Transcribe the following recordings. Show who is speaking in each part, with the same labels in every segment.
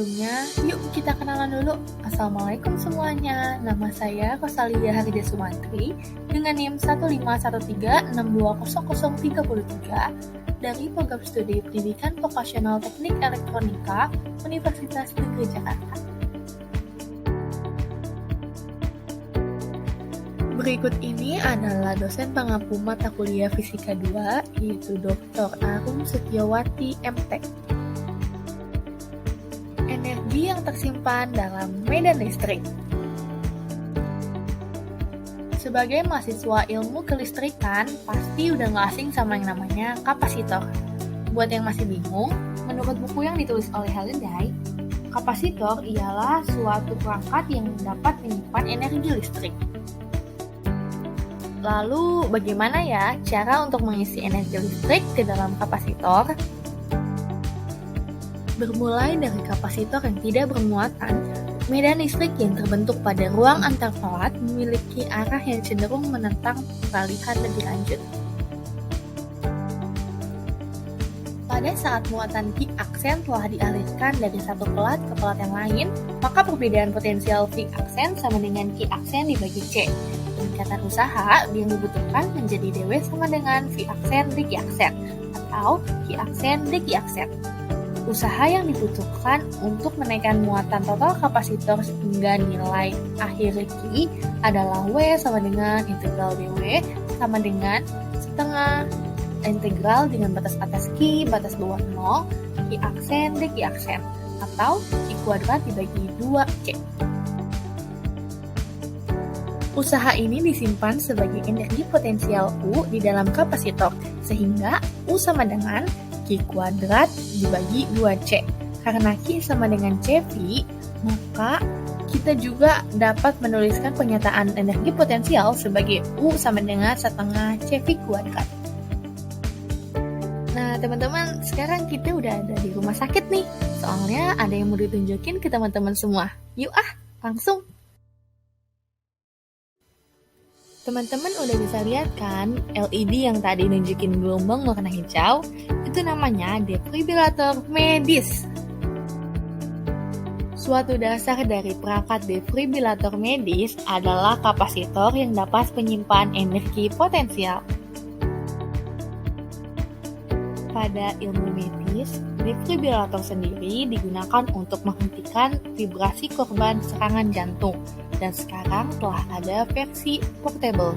Speaker 1: Sebelumnya, yuk kita kenalan dulu. Assalamualaikum semuanya. Nama saya Rosalia Harja Sumantri dengan NIM 15136200033 dari Program Studi Pendidikan Vokasional Teknik Elektronika Universitas Negeri Jakarta. Berikut ini adalah dosen pengampu mata kuliah Fisika 2, yaitu Dr. Arum Setiawati, MTek. Energi yang tersimpan dalam medan listrik. Sebagai mahasiswa ilmu kelistrikan, pasti udah gak asing sama yang namanya kapasitor. Buat yang masih bingung, menurut buku yang ditulis oleh Halliday, kapasitor ialah suatu perangkat yang dapat menyimpan energi listrik. Lalu, bagaimana ya cara untuk mengisi energi listrik ke dalam kapasitor? Bermulai dari kapasitor yang tidak bermuatan, medan listrik yang terbentuk pada ruang antar pelat memiliki arah yang cenderung menentang peralihan lebih lanjut. Pada saat muatan V aksen telah dialihkan dari satu pelat ke pelat yang lain, maka perbedaan potensial V aksen sama dengan Q aksen dibagi C. Peningkatan usaha yang dibutuhkan menjadi DW sama dengan V aksen dQ aksen atau Q aksen dQ aksen. Usaha yang dibutuhkan untuk menaikkan muatan total kapasitor sehingga nilai akhir Q adalah W sama dengan integral dW sama dengan setengah integral dengan batas atas Q, batas bawah 0, Q aksen dQ aksen atau Q kuadrat dibagi 2C. Usaha ini disimpan sebagai energi potensial U di dalam kapasitor, sehingga U sama dengan Q kuadrat dibagi 2C. Karena Q sama dengan CV, maka kita juga dapat menuliskan pernyataan energi potensial sebagai U sama dengan setengah CV kuadrat. Nah, teman-teman, sekarang kita udah ada di rumah sakit nih. Soalnya ada yang mau ditunjukin ke teman-teman semua. Yuk langsung! Teman-teman udah bisa lihat kan LED yang tadi nunjukin gelombang warna hijau? Itu namanya defibrilator medis. Suatu dasar dari perangkat defibrilator medis adalah kapasitor yang dapat menyimpan energi potensial. Pada ilmu medis, defibrilator sendiri digunakan untuk menghentikan vibrasi korban serangan jantung. Dan sekarang telah ada versi portable.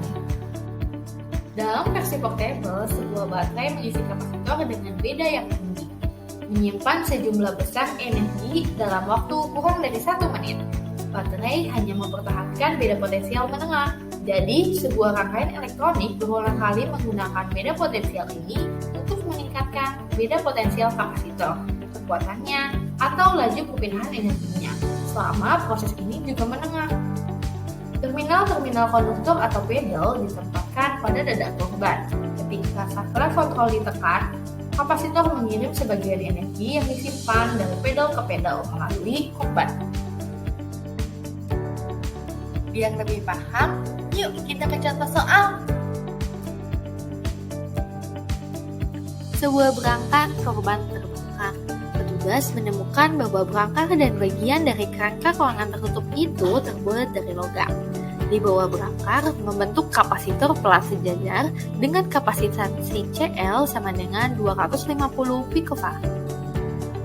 Speaker 1: Dalam versi portable, sebuah baterai mengisi kapasitor dengan beda yang tinggi, menyimpan sejumlah besar energi dalam waktu kurang dari 1 menit. Baterai hanya mempertahankan beda potensial menengah. Jadi, sebuah rangkaian elektronik berulang kali menggunakan beda potensial ini untuk meningkatkan beda potensial kapasitor, kekuatannya, atau laju perpindahan energinya. Selama proses ini juga menengah. Terminal-terminal konduktor atau pedal ditempatkan pada dada korban. Ketika saklar kontrol ditekan, kapasitor mengirim sebagian energi yang disimpan dari pedal ke pedal melalui korban. Biar lebih paham, yuk kita ke contoh soal. Sebuah berangkar korban terbakar. Petugas menemukan bahwa berangkar dan bagian dari kerangka ruangan tertutup itu terbuat dari logam. Di bawah berangkar membentuk kapasitor pelat sejajar dengan kapasitansi Cl sama dengan 250 pikofarad.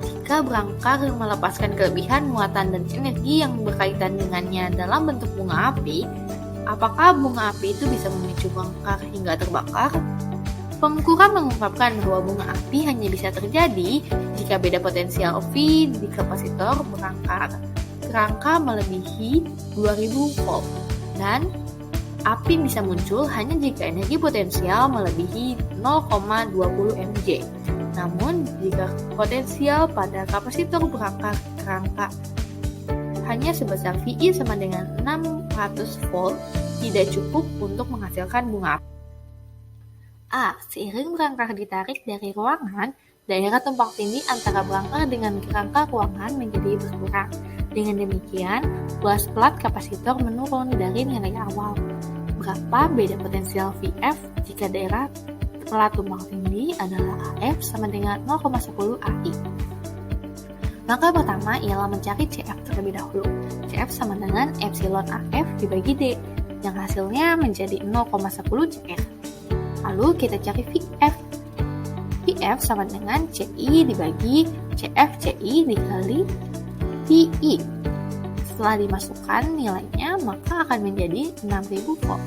Speaker 1: Jika berangkar melepaskan kelebihan muatan dan energi yang berkaitan dengannya dalam bentuk bunga api, apakah bunga api itu bisa memicu berangkar hingga terbakar? Pengukuran mengungkapkan bahwa bunga api hanya bisa terjadi jika beda potensial V di kapasitor berangkar kerangka melebihi 2000 volt dan api bisa muncul hanya jika energi potensial melebihi 0,20 mJ. Namun, jika potensial pada kapasitor berangkar kerangka hanya sebesar VI sama dengan 600 volt, tidak cukup untuk menghasilkan bunga api. Seiring berangkar ditarik dari ruangan, daerah tumpang tindih antara berangkar dengan kerangka ruangan menjadi berkurang. Dengan demikian, luas pelat kapasitor menurun dari nilai awal. Berapa beda potensial VF jika daerah pelat tumpang tindih adalah AF sama dengan 0,10 AI? Langkah pertama ialah mencari CF terlebih dahulu. CF sama dengan epsilon AF dibagi D, yang hasilnya menjadi 0,10 CF. Lalu kita cari VF. VF sama dengan CI dibagi CF CI dikali VI. Setelah dimasukkan nilainya, maka akan menjadi 6000 volt.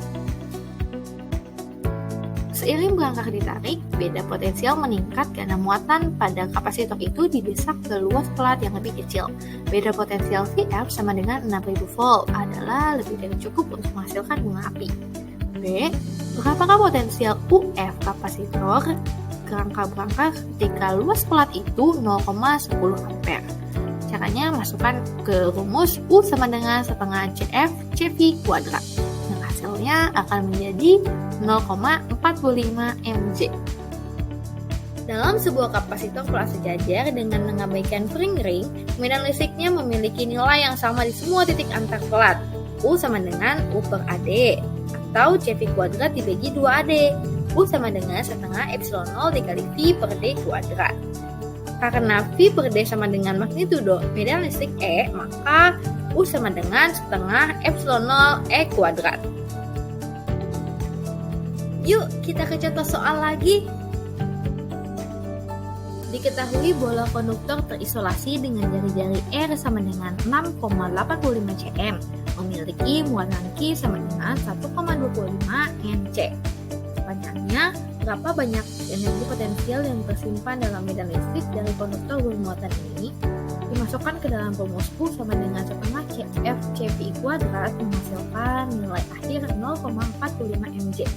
Speaker 1: Seiring berangkar ditarik, beda potensial meningkat karena muatan pada kapasitor itu didesak ke luas pelat yang lebih kecil. Beda potensial VF sama dengan 6000 volt adalah lebih dari cukup untuk menghasilkan bunga api. B. Berapakah potensial UF kapasitor kerangka-berangkar ketika luas pelat itu 0,10 ampere? Caranya masukkan ke rumus U sama dengan setengah CF CV kuadrat. Yang hasilnya akan menjadi 0,45 mJ. Dalam sebuah kapasitor kelas sejajar dengan mengabaikan spring ring, medan listriknya memiliki nilai yang sama di semua titik antar pelat. U sama dengan U per AD, atau CV kuadrat dibagi 2AD. U sama dengan setengah epsilon 0 dikali V per D kuadrat. Karena V per D sama dengan magnitudo medan listrik E, maka U sama dengan setengah epsilon 0 E kuadrat. Yuk, kita ke contoh soal lagi. Diketahui bola konduktor terisolasi dengan jari-jari R sama dengan 6,85 cm, memiliki muatan Q sama dengan 1,25 Nc. Pertanyaannya, berapa banyak energi potensial yang tersimpan dalam medan listrik dari konduktor bermuatan ini? Dimasukkan ke dalam rumus U sama dengan setengah CF CV kuadrat menghasilkan nilai akhir 0,45 mJ.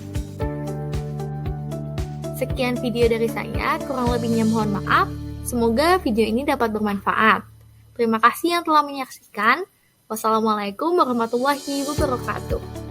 Speaker 1: Sekian video dari saya, kurang lebihnya mohon maaf. Semoga video ini dapat bermanfaat. Terima kasih yang telah menyaksikan. Wassalamualaikum warahmatullahi wabarakatuh.